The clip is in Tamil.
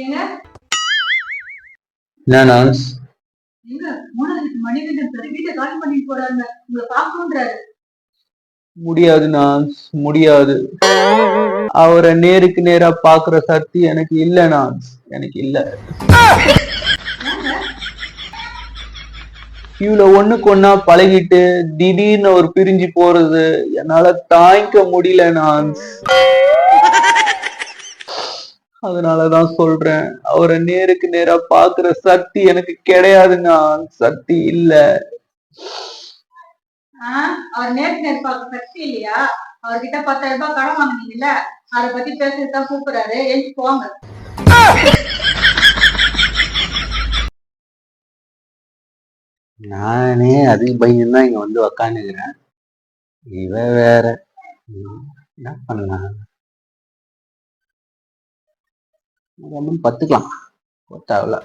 ஏங்க என்ன நான்ஸ்? எங்க மூணாவது மணிகண்டன் சார் வீட்டை காலி பண்ணிட்டு போறாங்க. உங்களை பார்க்கணுன்றாரு. முடியாது நான்ஸ், முடியாது. அவரை நேருக்கு நேரா பாக்குற சக்தி எனக்கு இல்ல நான்ஸ், எனக்கு இல்ல. ஏங்க இவ்வளவு ஒண்ணுக்கு ஒண்ணா பழகிட்டு திடீர்னு ஒரு பிரிஞ்சு போறது என்னால தாங்கிக்க முடியல நான்ஸ். அதனாலதான் சொல்றேன், அவரை நேருக்கு நேரா பாக்குற சக்தி எனக்கு கிடையாதுங்க, சக்தி இல்ல. அவர் நேருக்கு நேர் பார்க்க சக்தி இல்லையா? அவர்கிட்ட 10,000 ரூபாய் கடன் வாங்கினீங்கல்ல, அதை பத்தி பேசுறதுதான் கூப்பிடுறாரு. எழுந்து போங்க. நானே அதுக்கு பயந்துதான் இங்க வந்து உக்காந்துக்கிறேன். இவ வேற என்ன பண்ணலாம்? பத்துக்கலாம் தேவையில்ல.